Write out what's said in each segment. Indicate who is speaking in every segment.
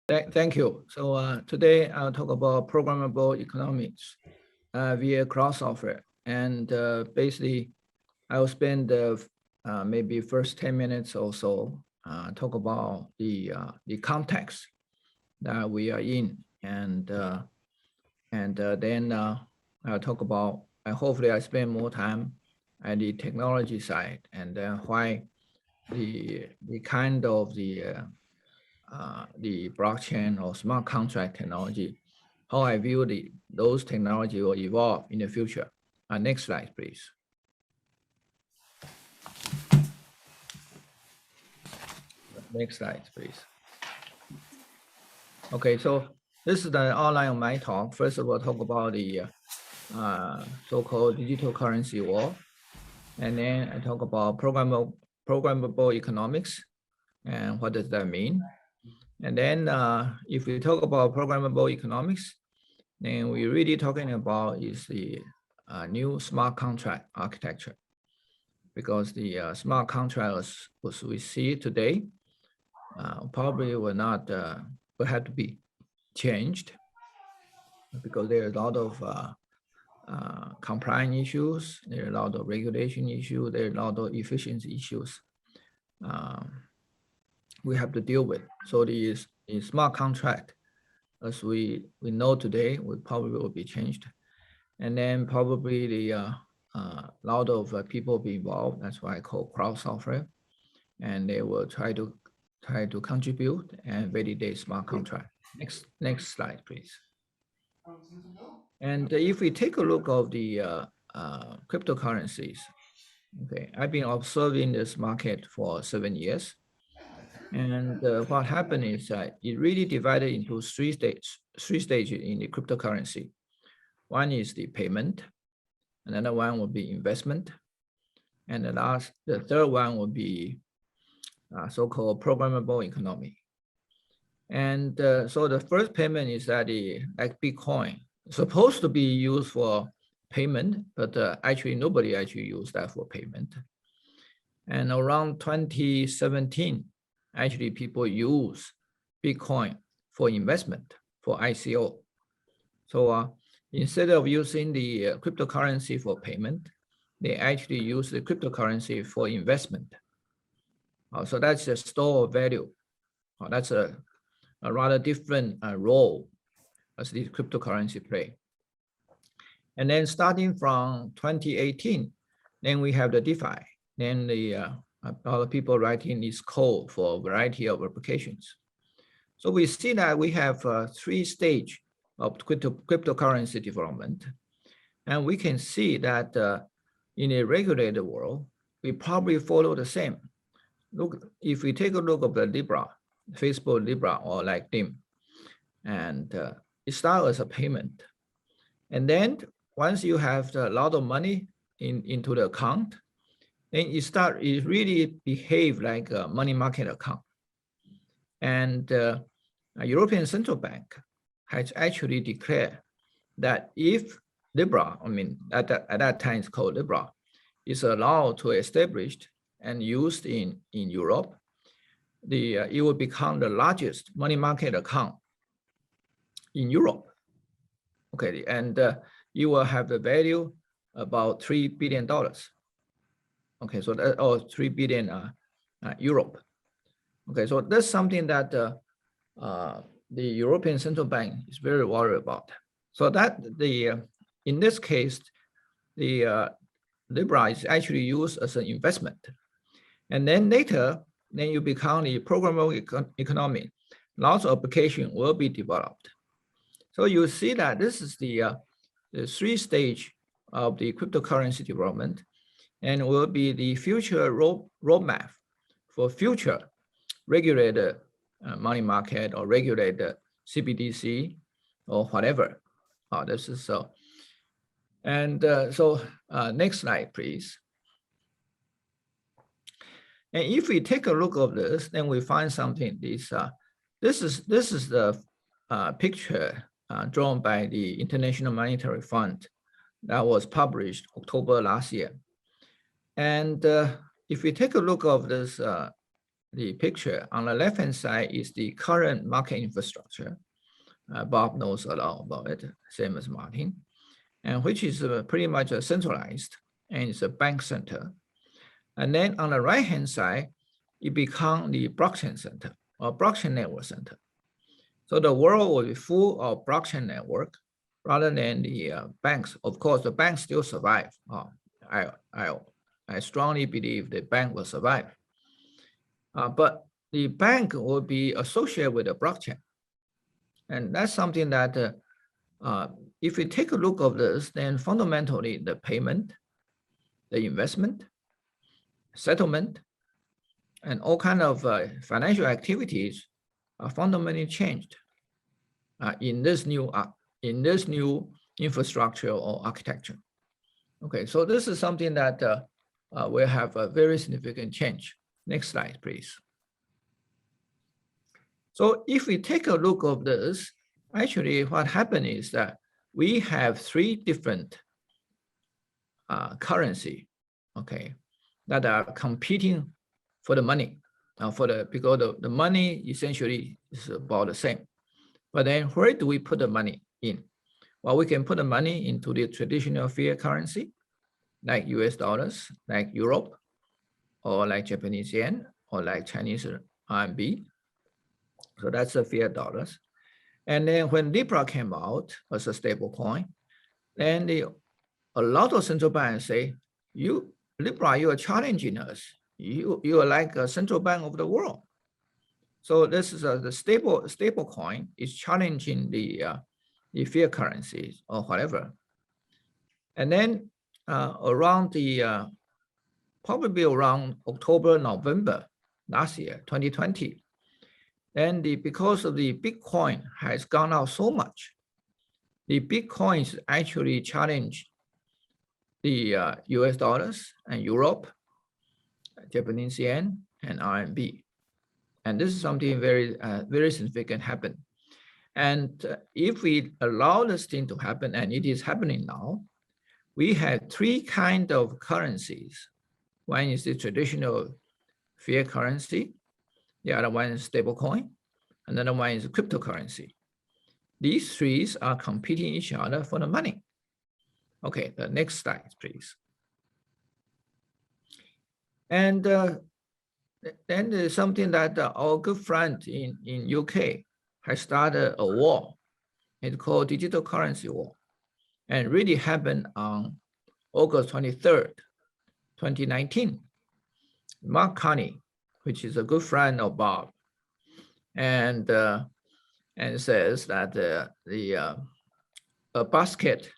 Speaker 1: Thank you. So today I'll talk about programmable economics via cross software. And basically, I'll spend maybe first 10 minutes or so talk about the context that we are in, and then I'll talk about. And hopefully, I spend more time at the technology side, and then why the kind of the blockchain or smart contract technology, how I view those technology will evolve in the future. Next slide, please. Next slide, please. Okay, so this is the outline of my talk. First of all, talk about the so-called digital currency war. And then I talk about programmable economics and what does that mean. And then if we talk about programmable economics, then we're really talking about is the new smart contract architecture, because the smart contracts as we see today probably will not will have to be changed, because there are a lot of compliance issues, there are a lot of regulation issues, there are a lot of efficiency issues we have to deal with. So the smart contract, as we know today, will probably will be changed, and then probably the lot of people be involved. That's why I call crowd software, and they will try to contribute and validate smart contract. Next slide, please. And if we take a look of the cryptocurrencies, okay, I've been observing this market for 7 years. And what happened is it really divided into three stages in the cryptocurrency. One is the payment, another one will be investment, and the third one will be so-called programmable economy. And so the first payment is that like Bitcoin, supposed to be used for payment, but actually nobody actually used that for payment. And around 2017, actually people use Bitcoin for investment, for ICO. So instead of using the cryptocurrency for payment, they actually use the cryptocurrency for investment. So that's a store of value. That's a rather different role as the cryptocurrency play. And then starting from 2018, then we have the DeFi. Then the other people writing this code for a variety of applications. So we see that we have 3 stages of cryptocurrency development. And we can see that in a regulated world, we probably follow the same. Look, if we take a look at the Libra, Facebook Libra or like DIM, and it starts as a payment. And then once you have a lot of money into the account, then it really behave like a money market account. And a European Central Bank has actually declared that if Libra, I mean, at that time it's called Libra, is allowed to establish and used in Europe, it will become the largest money market account in Europe. Okay, and you will have the value about $3 billion. Okay, so that, or 3 billion Europe. Okay, so that's something that the European Central Bank is very worried about. So that in this case, the Libra is actually used as an investment. And then later, then you become the programmable economy. Lots of application will be developed. So you see that this is the 3 stage of the cryptocurrency development, and will be the future roadmap for future regulated money market or regulated CBDC or whatever. This is so. And so next slide, please. And if we take a look at this, then we find something. This is the picture drawn by the International Monetary Fund that was published October last year. And if we take a look of this the picture. On the left-hand side is the current market infrastructure. Bob knows a lot about it, same as Martin, and which is pretty much centralized, and it's a bank center. And then on the right-hand side, it becomes the blockchain center or blockchain network center. So the world will be full of blockchain network rather than the banks. Of course, the banks still survive. I strongly believe the bank will survive. But the bank will be associated with the blockchain. And that's something that if we take a look at this, then fundamentally the payment, the investment, settlement, and all kind of financial activities are fundamentally changed in this new infrastructure or architecture. Okay, so this is something that will have a very significant change. Next slide, please. So if we take a look at this, actually what happened is that we have three different currency, okay, that are competing for the money, because the money essentially is about the same. But then where do we put the money in? Well, we can put the money into the traditional fiat currency, like US dollars, like Europe, or like Japanese yen, or like Chinese RMB. So that's the fiat dollars. And then when Libra came out as a stable coin, then a lot of central banks say, Libra, you are challenging us. You are like a central bank of the world. So this is the stable coin is challenging the fiat currencies or whatever. And then probably around October, November last year, 2020, and because of the Bitcoin has gone out so much, the Bitcoins actually challenge the US dollars and Europe, Japanese yen, and RMB. And this is something very, very significant happen. And if we allow this thing to happen, and it is happening now, we have three kinds of currencies. One is the traditional fiat currency. The other one is stablecoin. Another one is cryptocurrency. These three are competing each other for the money. Okay, the next slide, please. And then there's something that our good friend in UK has started a war. It's called digital currency war. And really happened on August 23rd, 2019. Mark Carney, which is a good friend of Bob, and says that a basket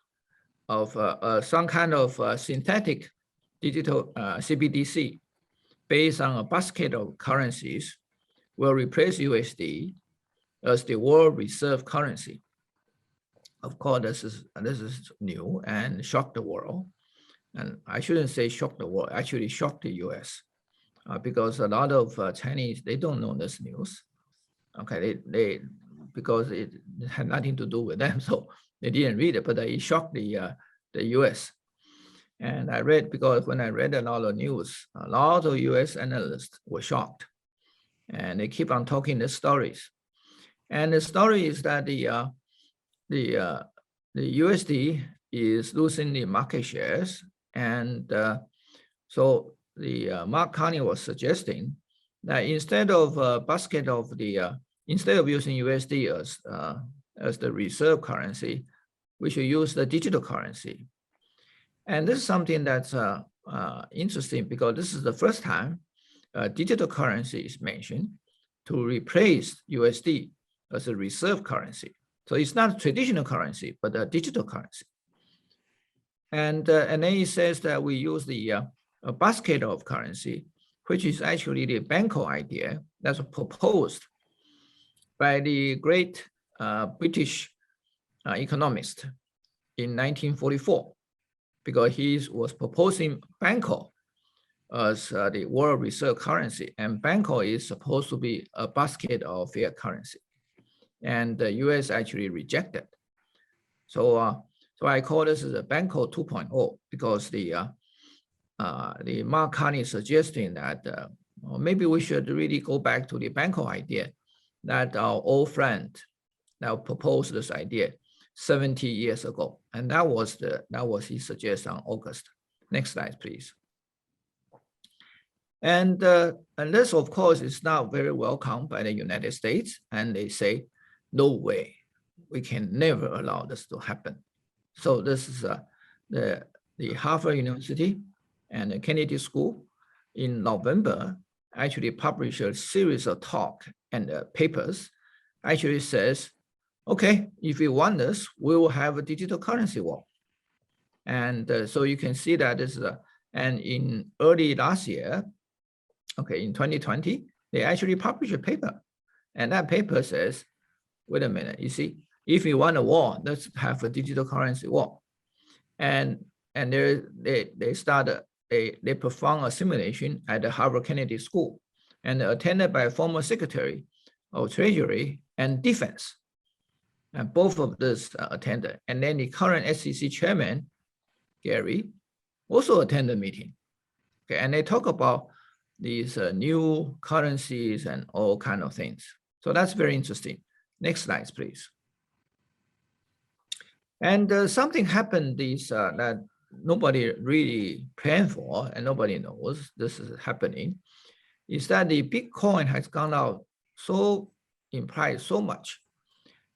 Speaker 1: of some kind of synthetic digital CBDC based on a basket of currencies will replace USD as the world reserve currency. Of course, this is new and shocked the world. And I shouldn't say shock the world, actually shocked the US, because a lot of Chinese, they don't know this news. Okay, because it had nothing to do with them, so they didn't read it, but it shocked the US. And I read, because when I read a lot of news, a lot of US analysts were shocked, and they keep on talking the stories. And the story is that the USD is losing the market shares, and so the Mark Carney was suggesting that instead of a basket of instead of using USD as the reserve currency, we should use the digital currency. And this is something that's interesting, because this is the first time digital currency is mentioned to replace USD as a reserve currency. So it's not a traditional currency, but a digital currency. And then he says that we use a basket of currency, which is actually the Banco idea that's proposed by the great British economist in 1944, because he was proposing Banco as the world reserve currency, and Banco is supposed to be a basket of fiat currency, and the US actually rejected. So I call this as a Banco 2.0, because the Mark Carney suggesting that or maybe we should really go back to the Banco idea that our old friend now proposed this idea 70 years ago. And that was his suggestion on August. Next slide, please. And this, of course, is not very welcome by the United States. And they say, no way, we can never allow this to happen. So this is the Harvard University and the Kennedy School in November actually published a series of talk and papers actually says, okay, if you want this, we will have a digital currency war. And so you can see that this is and in early last year, okay, in 2020, they actually published a paper. And that paper says, wait a minute, you see, if you want a war, let's have a digital currency war. And they performed a simulation at the Harvard Kennedy School and attended by a former Secretary of Treasury and Defense. And both of this attended. And then the current SEC chairman, Gary, also attended the meeting. Okay, and they talk about these new currencies and all kind of things. So that's very interesting. Next slide, please. And something happened that nobody really planned for and nobody knows this is happening, is that the Bitcoin has gone out so in price so much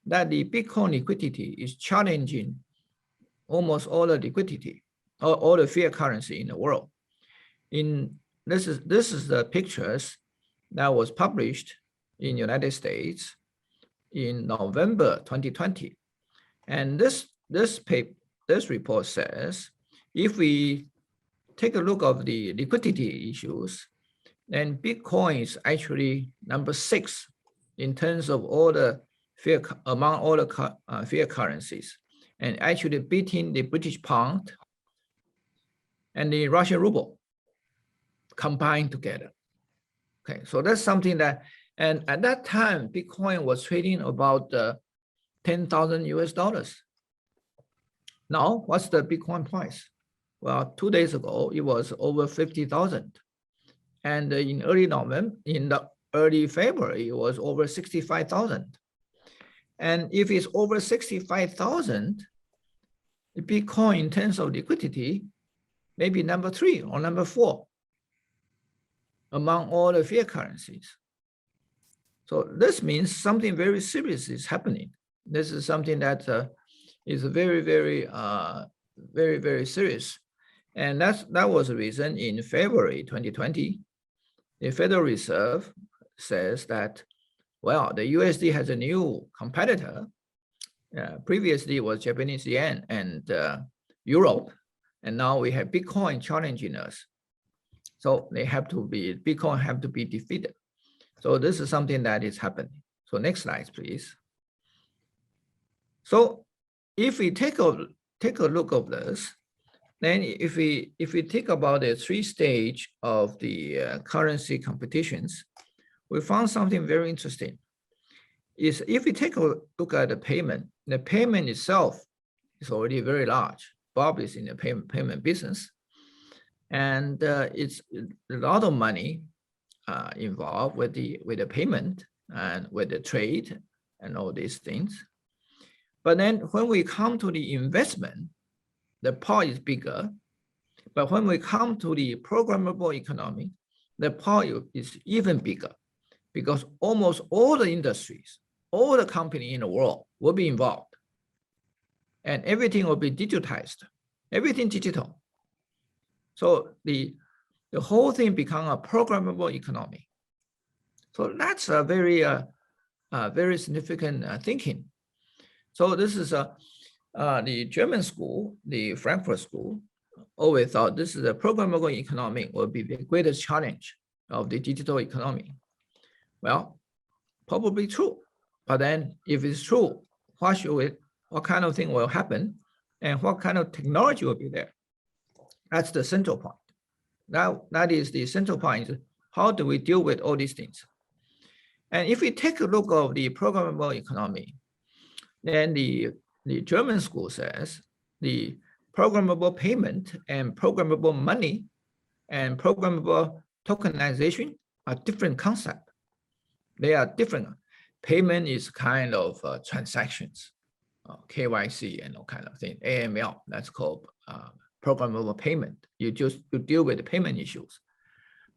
Speaker 1: that the Bitcoin liquidity is challenging almost all the liquidity, all the fiat currency in the world. This is the pictures that was published in United States in November 2020. And this report says, if we take a look at the liquidity issues, then Bitcoin is actually number 6 in terms of all the among all the fiat currencies, and actually beating the British pound and the Russian ruble combined together. Okay, so that's something that, and at that time, Bitcoin was trading about 10,000 US dollars. Now, what's the Bitcoin price? Well, 2 days ago, it was over 50,000. And in early February, it was over 65,000. And if it's over 65,000, the Bitcoin in terms of liquidity, maybe number 3 or number 4 among all the fiat currencies. So this means something very serious is happening. This is something that is very, very, very, very serious. And that was the reason in February 2020, the Federal Reserve says that, well, the USD has a new competitor. Previously it was Japanese yen and Europe, and now we have Bitcoin challenging us. So Bitcoin have to be defeated. So this is something that is happening. So next slide, please. So if we take a look at this, then if we think about the 3 stages of the currency competitions, we found something very interesting. Is if we take a look at the payment itself is already very large. Bob is in the payment business, and it's a lot of money involved with the payment and with the trade and all these things. But then when we come to the investment, the part is bigger. But when we come to the programmable economy, the part is even bigger, because almost all the industries, all the companies in the world will be involved. And everything will be digitized, everything digital. So the whole thing become a programmable economy. So that's a very, very significant thinking. So this is the German school, the Frankfurt School, always thought this is a programmable economy will be the greatest challenge of the digital economy. Well, probably true. But then if it's true, what kind of thing will happen and what kind of technology will be there? That's the central point. That is the central point. How do we deal with all these things? And if we take a look at the programmable economy, then the German school says the programmable payment and programmable money and programmable tokenization are different concepts. They are different. Payment is kind of transactions, KYC and all kind of thing. AML, that's called programmable payment. You deal with the payment issues.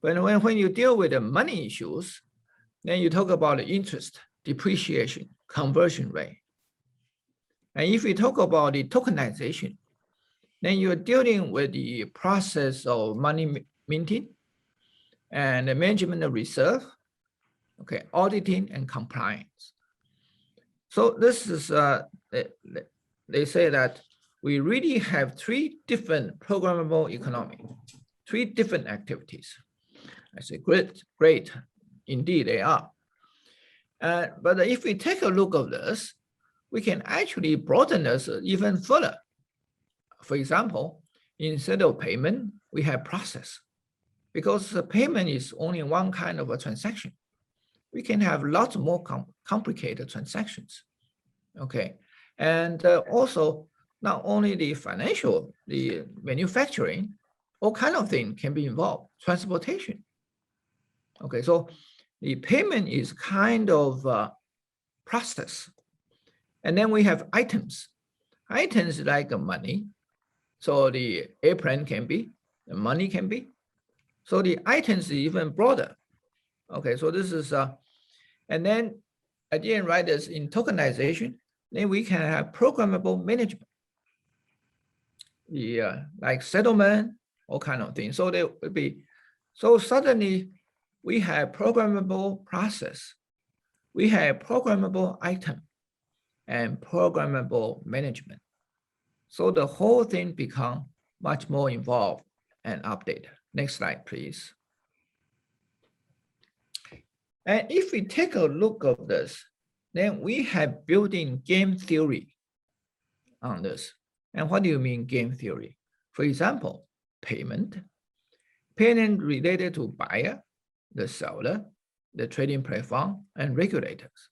Speaker 1: But when you deal with the money issues, then you talk about the interest, depreciation, conversion rate. And if we talk about the tokenization, then you're dealing with the process of money minting and the management of reserve, okay, auditing and compliance. So this is, they say that we really have three different programmable economy, three different activities. I say great, indeed they are. But if we take a look at this, we can actually broaden this even further. For example, instead of payment, we have process. Because the payment is only one kind of a transaction. We can have lots more complicated transactions, okay? And also, not only the financial, the manufacturing, all kind of things can be involved, transportation. Okay, so the payment is kind of process. And then we have items. Items like money. So the airplane can be, the money can be. So the items is even broader. Okay, so this is, and then at the end, right, this in tokenization, then we can have programmable management. The like settlement, all kind of things. So there will be, so suddenly we have programmable process, we have programmable item, and programmable management. So the whole thing become much more involved and updated. Next slide, please. And if we take a look at this, then we have built-in game theory on this. And what do you mean game theory? For example, payment related to buyer, the seller, the trading platform, and regulators.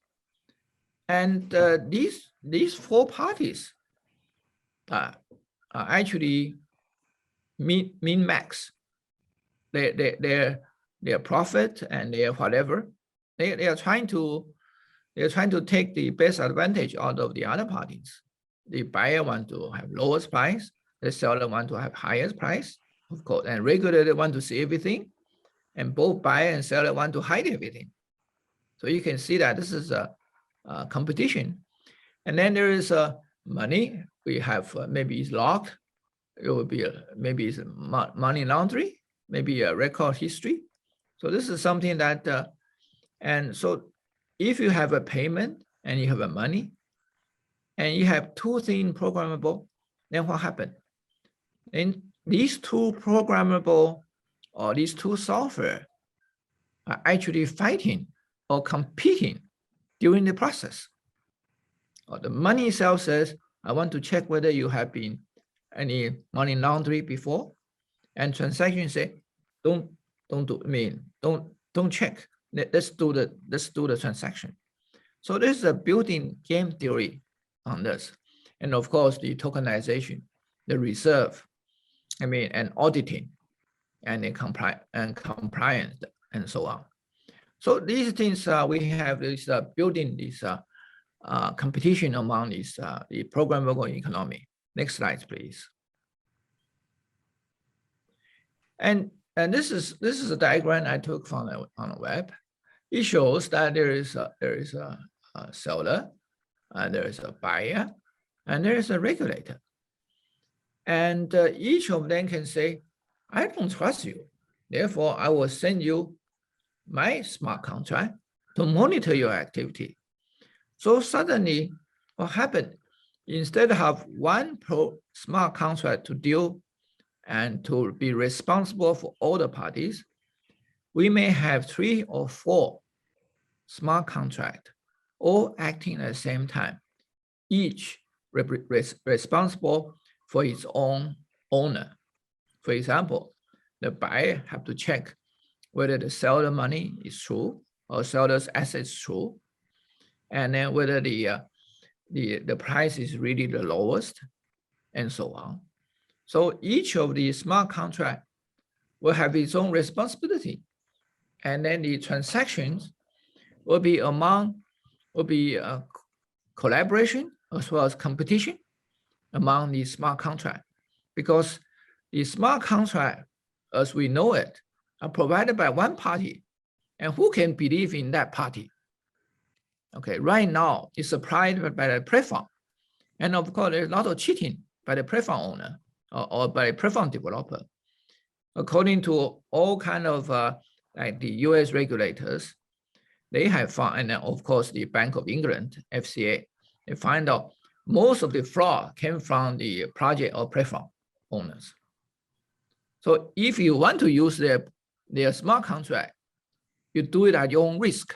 Speaker 1: And these four parties are actually min-max. Their profit and their whatever. They are trying to take the best advantage out of the other parties. The buyer want to have lowest price, the seller want to have highest price, of course, and regulator want to see everything, and both buyer and seller want to hide everything. So you can see that this is a competition. And then there is money. We have maybe it's locked. It will be maybe it's money laundering, maybe a record history. So this is something that, and so if you have a payment and you have a money, and you have two things programmable, then what happened? And these two programmable or these two software are actually fighting or competing during the process. Or the money itself says, I want to check whether you have been any money laundering before, and transaction say, don't check. Let's do the transaction. So this is a built-in game theory on this, and of course the tokenization, the reserve, and auditing, and the compliance, and so on. So these things we have this building this competition among these the programmable economy. Next slide, please. And this is a diagram I took from on the web. It shows that there is a seller, there is a buyer, and there is a regulator. And each of them can say, I don't trust you. Therefore, I will send you my smart contract to monitor your activity. So suddenly, what happened? Instead of one smart contract to deal and to be responsible for all the parties, we may have 3 or 4 smart contracts all acting at the same time, each responsible for its own owner. For example, the buyer have to check whether the seller money is true or seller's assets true, and then whether the price is really the lowest, and so on. So each of the smart contract will have its own responsibility, and then the transactions will be collaboration as well as competition among the smart contract, because the smart contract, as we know it, are provided by one party, and who can believe in that party? Okay, right now it's supplied by the platform, and of course there's a lot of cheating by the platform owner or by the platform developer. According to all kind of like the US regulators, they have found, and of course the Bank of England, FCA, they find out most of the fraud came from the project or platform owners. So if you want to use their smart contract, you do it at your own risk.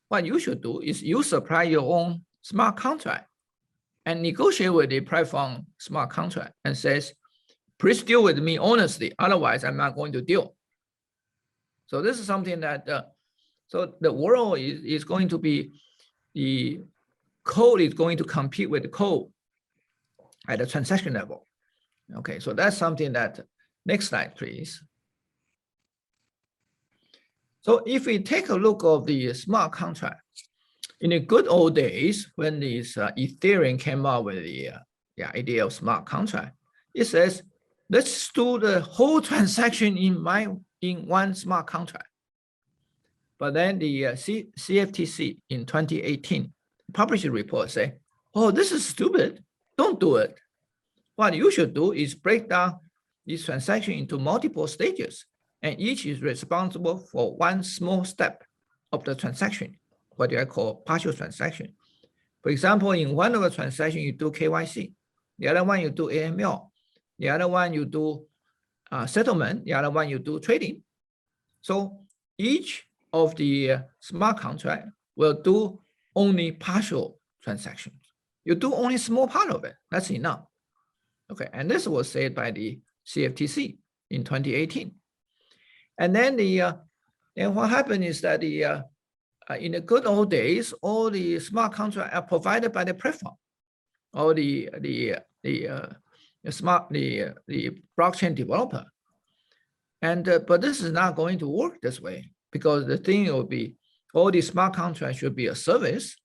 Speaker 1: What you should do is you supply your own smart contract and negotiate with the platform smart contract and says, please deal with me honestly, otherwise I'm not going to deal. So this is something that, so the world is going to be, the code is going to compete with the code at the transaction level. Okay, so that's something that, next slide, please. So if we take a look of the smart contract, in the good old days, when this Ethereum came out with the idea of smart contract, it says, let's do the whole transaction in one smart contract. But then the CFTC in 2018 published a report saying, oh, this is stupid, don't do it. What you should do is break down this transaction into multiple stages, and each is responsible for one small step of the transaction, what I call partial transaction. For example, in one of the transactions, you do KYC, the other one you do AML, the other one you do settlement, the other one you do trading. So each of the smart contract will do only partial transactions. You do only small part of it, that's enough. Okay, and this was said by the CFTC in 2018. And then and what happened is that in the good old days, all the smart contracts are provided by the platform, or the blockchain developer. And but this is not going to work this way, because the thing will be, all the smart contracts should be a service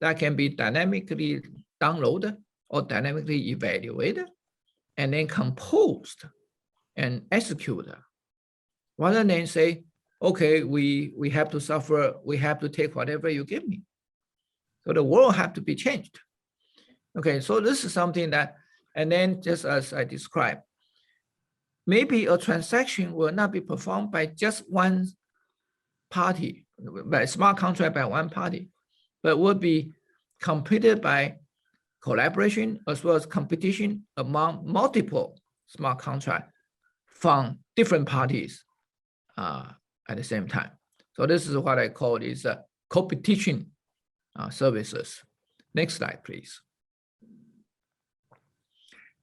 Speaker 1: that can be dynamically downloaded or dynamically evaluated and then composed and executed, rather than say, okay, we have to suffer, we have to take whatever you give me. So the world have to be changed. Okay, so this is something that, and then just as I described, maybe a transaction will not be performed by just one party, by smart contract by one party, but will be completed by collaboration as well as competition among multiple smart contracts from different parties at the same time. So this is what I call is competition services. Next slide, please.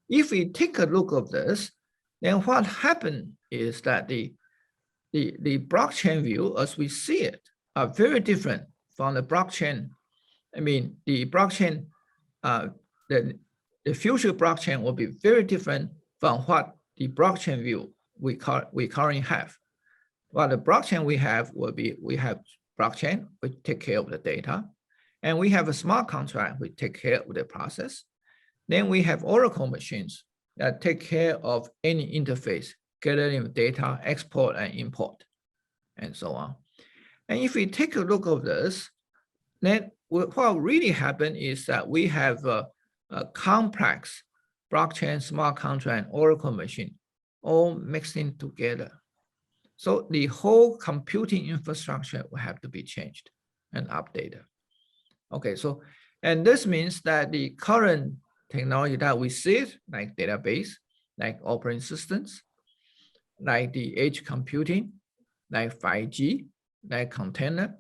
Speaker 1: If we take a look at this, then what happened is that the blockchain view, as we see it, are very different from the blockchain. I mean, the blockchain, the future blockchain will be very different from what the blockchain view we currently have. What the blockchain we have will be, we have blockchain, which take care of the data, and we have a smart contract, which take care of the process. Then we have Oracle machines that take care of any interface, gathering data, export and import, and so on. And if we take a look at this, then what really happened is that we have a complex blockchain, smart contract, and Oracle machine all mixing together. So the whole computing infrastructure will have to be changed and updated. Okay, so, and this means that the current technology that we see, like database, like operating systems, like the edge computing, like 5G, like container,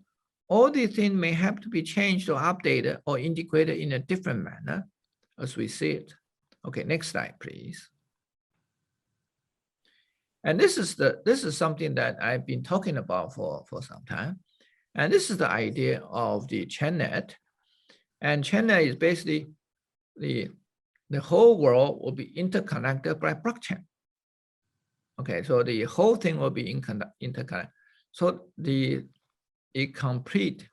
Speaker 1: all these things may have to be changed or updated or integrated in a different manner as we see it. Okay, next slide, please. And this is something that I've been talking about for some time. And this is the idea of the chainnet. And chainnet is basically the whole world will be interconnected by blockchain. Okay, so the whole thing will be interconnected. So the complete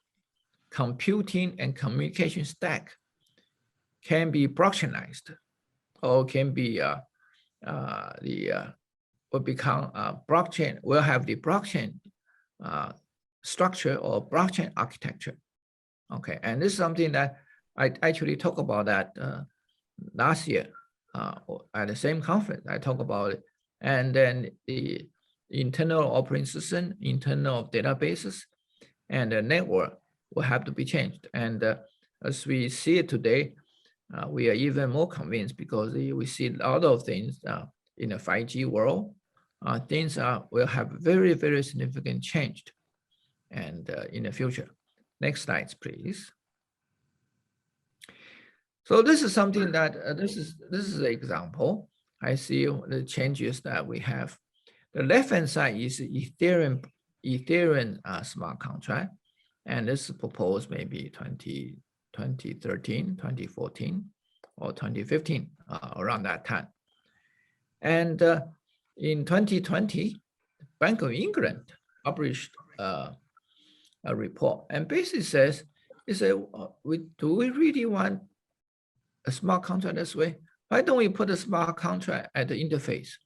Speaker 1: computing and communication stack can be blockchainized, or can be will become blockchain. Will have the blockchain structure or blockchain architecture. Okay, and this is something that I actually talked about that last year at the same conference. I talked about it, and then the internal operating system, internal databases, and the network will have to be changed. And as we see it today, we are even more convinced, because we see a lot of things in the 5G world. Things will have very, very significant change, and in the future. Next slides, please. So this is something that this is an example. I see the changes that we have. The left-hand side is Ethereum smart contract, and this is proposed maybe 2013, 2014, or 2015, around that time. And in 2020, Bank of England published a report, and basically says, do we really want a smart contract this way? Why don't we put a smart contract at the interface?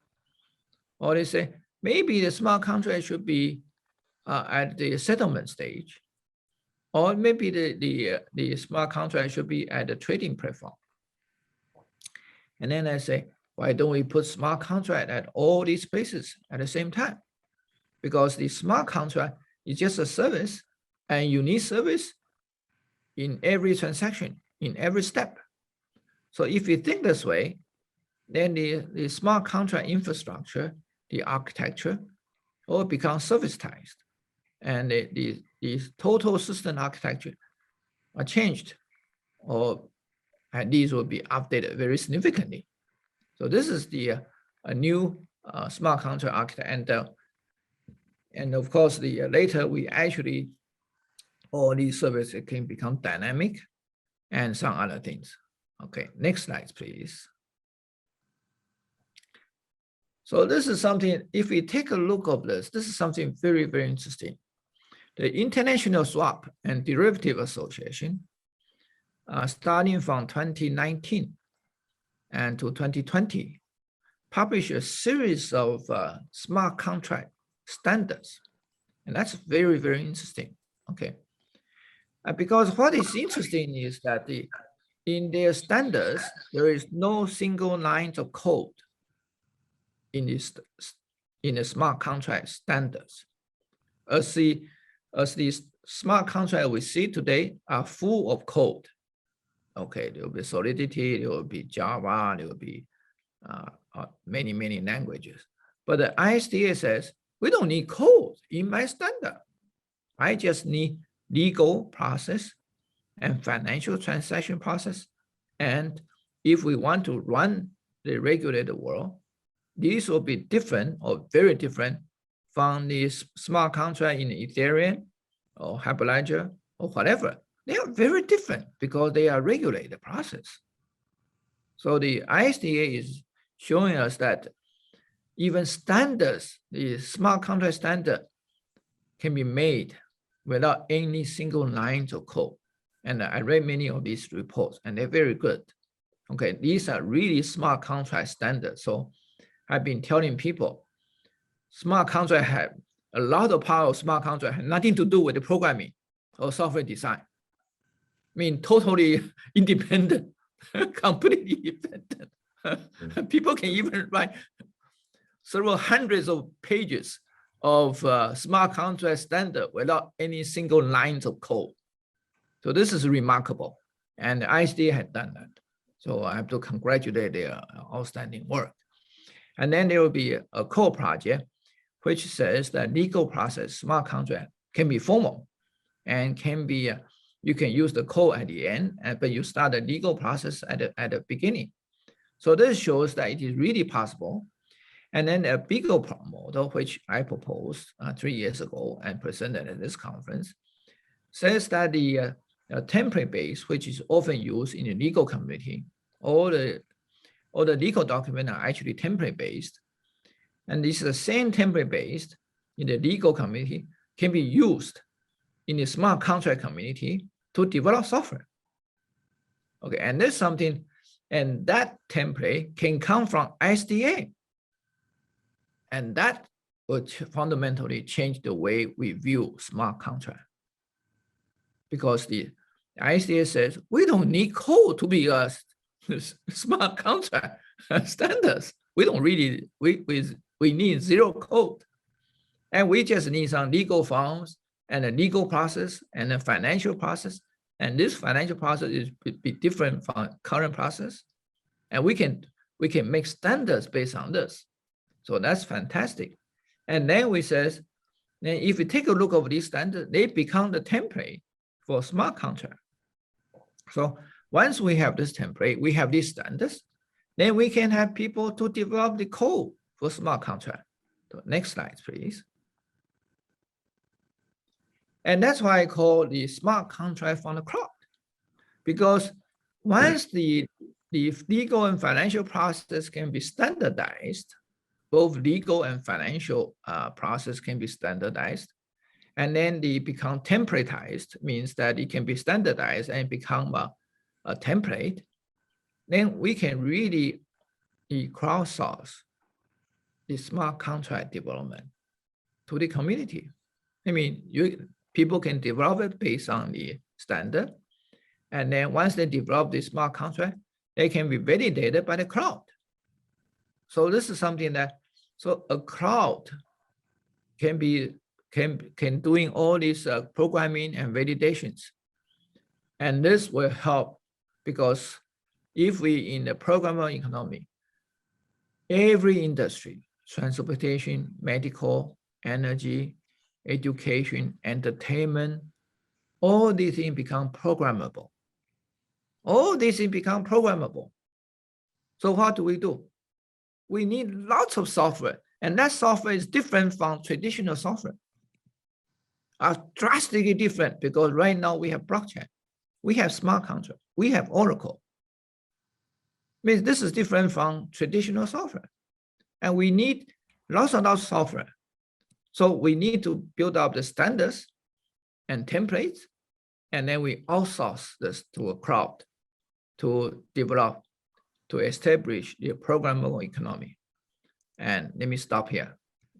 Speaker 1: Or they say, maybe the smart contract should be at the settlement stage, or maybe the smart contract should be at the trading platform. And then I say, why don't we put smart contract at all these places at the same time? Because the smart contract is just a service, and you need service in every transaction, in every step. So if you think this way, then the smart contract infrastructure, the architecture, all become servicetized, and the total system architecture are changed, or at least will be updated very significantly. So this is a new smart contract architecture, and of course later we actually all these services can become dynamic and some other things. Okay, next slide, please. So this is something, if we take a look at this is something very, very interesting. The International Swap and Derivative Association, starting from 2019 and to 2020, published a series of smart contract standards. And that's very, very interesting. Okay. Because what is interesting is that in their standards, there is no single lines of code in the smart contract standards. As the smart contract we see today are full of code. Okay, there will be Solidity, there will be Java, there will be many, many languages. But the ISDA says, we don't need code in my standard. I just need legal process and financial transaction process. And if we want to run the regulated world, these will be different or very different from the smart contract in Ethereum or Hyperledger or whatever. They are very different because they are regulated process. So the ISDA is showing us that even standards, the smart contract standard, can be made without any single lines of code. And I read many of these reports, and they're very good. Okay, these are really smart contract standards. So I've been telling people, smart contract have a lot of power of smart contract, have nothing to do with the programming or software design. I mean, totally independent, completely independent. People can even write several hundreds of pages of smart contract standard without any single lines of code. So this is remarkable, and ISDA had done that. So I have to congratulate their outstanding work. And then there will be a core project which says that legal process smart contract can be formal and can be, you can use the code at the end, but you start the legal process at the beginning. So this shows that it is really possible. And then a bigger model, which I proposed 3 years ago and presented at this conference, says that the template base, which is often used in the legal community, all the legal documents are actually template based. And this is the same template based in the legal community can be used in the smart contract community to develop software. Okay, and there's something, and that template can come from ISDA. And that would fundamentally change the way we view smart contract. Because the ISDA says we don't need code to be a smart contract standards. We don't really, we need zero code. And we just need some legal forms and a legal process and a financial process. And this financial process is be different from current process. And we can make standards based on this. So that's fantastic. And then we says, then if we take a look at these standards, they become the template for smart contract. So once we have this template, we have these standards, then we can have people to develop the code for smart contract. So next slide, please. And that's why I call the smart contract from the cloud. Because once the legal and financial process can be standardized, both legal and financial process can be standardized, and then they become templatized, means that it can be standardized and become a template, then we can really crowdsource the smart contract development to the community. I mean, people can develop it based on the standard, and then once they develop the smart contract, they can be validated by the cloud. So this is something that, so a cloud can doing all these programming and validations. And this will help because if we in the programmable economy, every industry, transportation, medical, energy, education, entertainment, all these things become programmable. All these things become programmable. So what do? We need lots of software, and that software is different from traditional software. Are drastically different because right now we have blockchain, we have smart contract, we have Oracle. Means this is different from traditional software, and we need lots of software. So we need to build up the standards and templates, and then we outsource this to a cloud to develop, to establish the programmable economy. And let me stop here.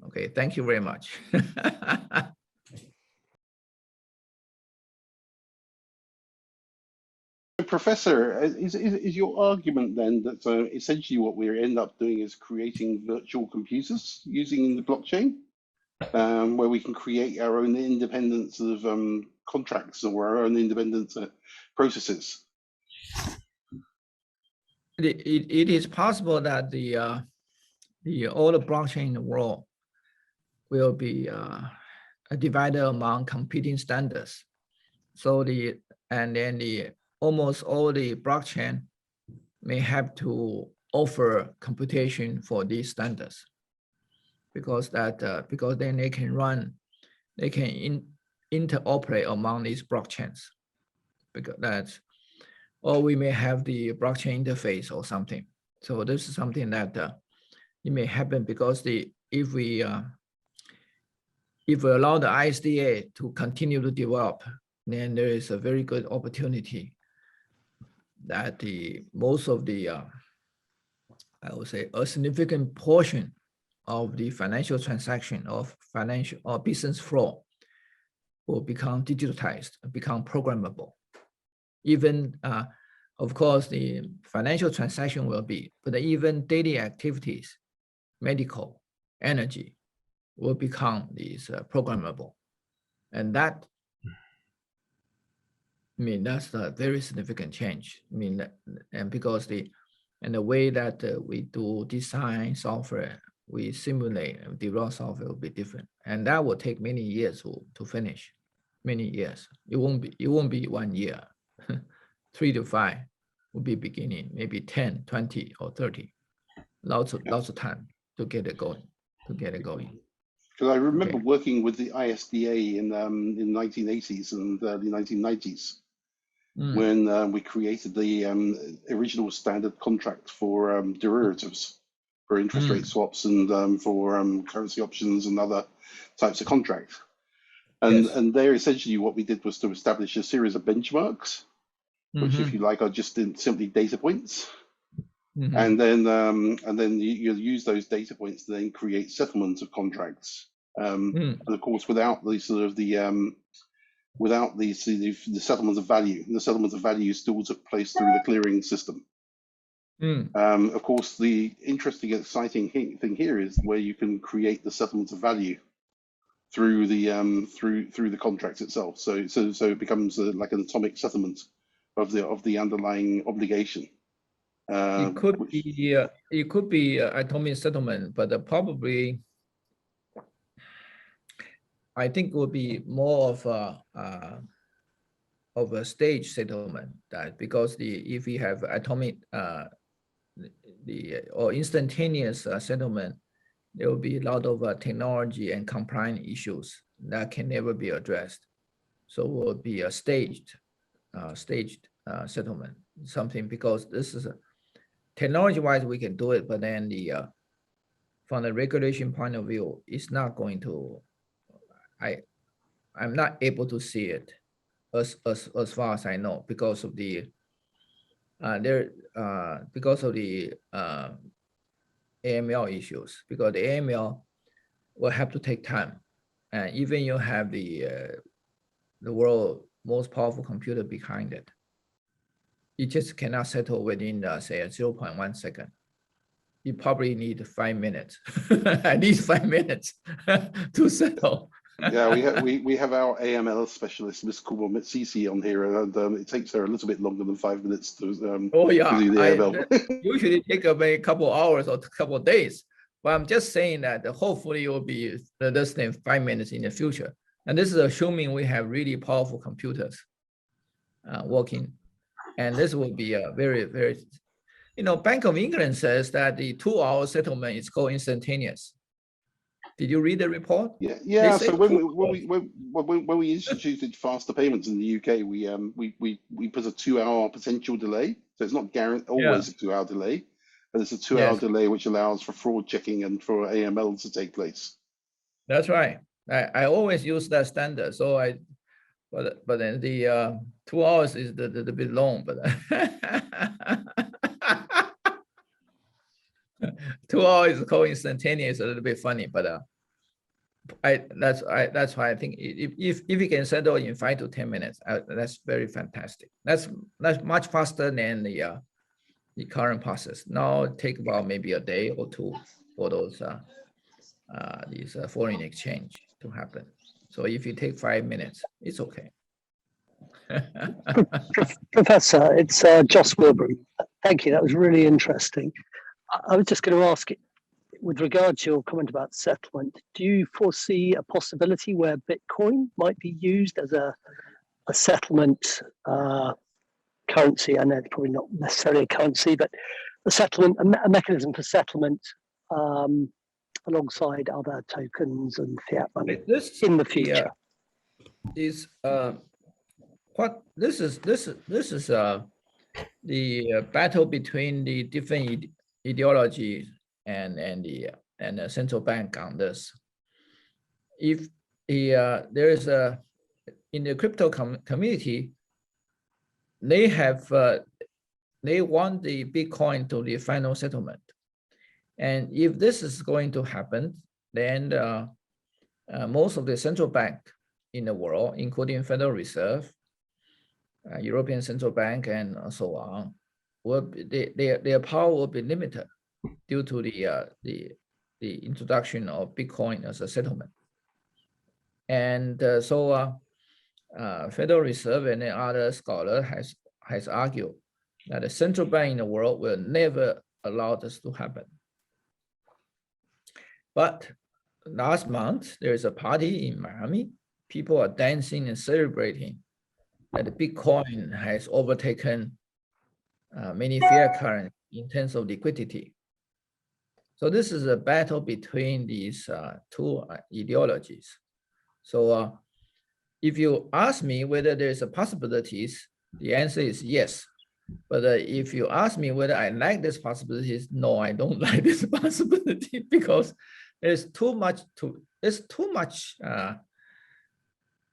Speaker 1: Okay, thank you very much.
Speaker 2: Professor, is your argument then that essentially what we end up doing is creating virtual computers using the blockchain, where we can create our own independent sort of contracts or our own independent processes?
Speaker 1: It is possible that all the blockchain in the world will be divided among competing standards. So almost all the blockchain may have to offer computation for these standards, because then they can interoperate among these blockchains, because that's, or we may have the blockchain interface or something. So this is something that it may happen because if we allow the ISDA to continue to develop, then there is a very good opportunity that most of the I would say a significant portion of the financial transaction of financial or business flow will become digitized, become programmable. Even of course the financial transaction will be, but even daily activities, medical, energy will become these programmable, and that, I mean, that's a very significant change. I mean, and because the way that we do design software, we simulate and develop software will be different, and that will take many years to finish. Many years. It won't be 1 year. 3 to 5 will be beginning. Maybe 10, 20, or 30. Lots of time to get it going.
Speaker 2: Because I remember working with the ISDA in the 1980s and early 1990s. When we created the original standard contract for derivatives, for interest rate swaps and for currency options and other types of contracts.
Speaker 1: Yes.
Speaker 2: And there essentially what we did was to establish a series of benchmarks, which, if you
Speaker 1: Mm-hmm.
Speaker 2: like, are just simply data points.
Speaker 1: Mm-hmm.
Speaker 2: And then you'll use those data points to then create settlements of contracts.
Speaker 1: Mm.
Speaker 2: And of course, without the sort of without the settlements of value, the settlements of value still took place through the clearing system.
Speaker 1: Mm.
Speaker 2: Of course, the interesting, exciting thing here is where you can create the settlements of value through the through the contracts itself. So it becomes like an atomic settlement of the underlying obligation.
Speaker 1: It could
Speaker 2: Which
Speaker 1: be atomic settlement, but probably I think it would be more of a stage settlement, that because if we have atomic or instantaneous settlement, there will be a lot of technology and compliance issues that can never be addressed. So it will be a staged settlement, something, because this is technology-wise we can do it, but then from the regulation point of view, it's not going to. I'm not able to see it as far as I know, because of the AML issues, because the AML will have to take time, and even you have the world most powerful computer behind it, it just cannot settle within say 0.1 second. You probably need 5 minutes, at least 5 minutes to settle.
Speaker 2: Yeah, we have our AML specialist, Miss Kubo Mitsisi, on here, and it takes her a little bit longer than 5 minutes
Speaker 1: Oh
Speaker 2: to
Speaker 1: yeah,
Speaker 2: do the AML.
Speaker 1: usually take a couple hours or a couple of days. But I'm just saying that hopefully it will be less than 5 minutes in the future. And this is assuming we have really powerful computers working. And this will be a very, very, Bank of England says that the 2-hour settlement is called instantaneous. Did you read the report?
Speaker 2: Yeah,
Speaker 1: They
Speaker 2: yeah.
Speaker 1: say
Speaker 2: So
Speaker 1: 2 hours.
Speaker 2: when we instituted faster payments in the UK, we put a 2-hour potential delay. So it's not
Speaker 1: Yeah,
Speaker 2: always a 2-hour delay, but it's a 2-hour
Speaker 1: yes,
Speaker 2: delay which allows for fraud checking and for AML to take place.
Speaker 1: that's right. I always use that standard. So but then the 2 hours is the bit long, but 2 hours is called instantaneous, a little bit funny, but that's why I think if you can settle in 5 to 10 minutes, that's very fantastic. That's much faster than the current process. Now it take about maybe a day or two for those these foreign exchange to happen. So if you take 5 minutes, it's okay.
Speaker 3: Professor, it's Joss Wilbury. Thank you. That was really interesting. I was just going to ask, with regard to your comment about settlement, do you foresee a possibility where Bitcoin might be used as a settlement currency? I know it's probably not necessarily a currency, but a mechanism for settlement alongside other tokens and fiat money in the future.
Speaker 1: Is what this is the battle between the different ideologies and the central bank on this. If there is in the crypto community, they want the Bitcoin to the final settlement, and if this is going to happen, then most of the central bank in the world, including Federal Reserve, European Central Bank, and so on, their power will be limited due to the introduction of Bitcoin as a settlement. And so Federal Reserve and other scholar has argued that the central bank in the world will never allow this to happen. But last month, there is a party in Miami. People are dancing and celebrating that the Bitcoin has overtaken many fiat currencies in terms of liquidity. So this is a battle between these two ideologies. So if you ask me whether there's a possibilities, the answer is yes. But if you ask me whether I like this possibilities, no, I don't like this possibility, because there's too much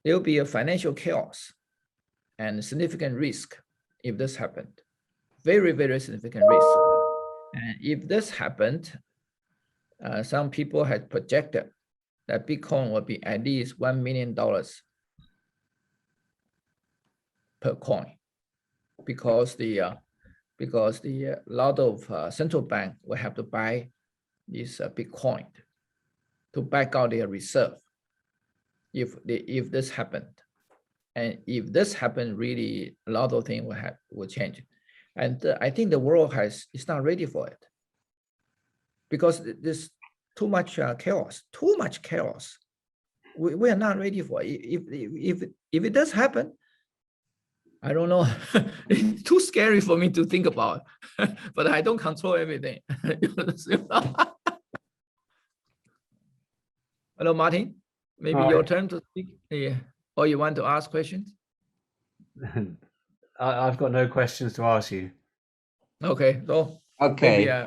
Speaker 1: there will be a financial chaos and significant risk if this happened. Very, very significant risk. And if this happened, some people had projected that Bitcoin will be at least $1 million per coin, because the lot of central bank will have to buy this Bitcoin to back out their reserve if this happened. And if this happened, really a lot of things will change. And I think the world is not ready for it, because there's too much chaos. We are not ready for it. If it does happen, I don't know. It's too scary for me to think about, but I don't control everything. Hello, Martin. Maybe
Speaker 4: Hi.
Speaker 1: your turn to speak. Yeah. Or you want to ask questions?
Speaker 4: I've got no questions to ask you.
Speaker 1: Okay, so
Speaker 4: Okay.
Speaker 1: maybe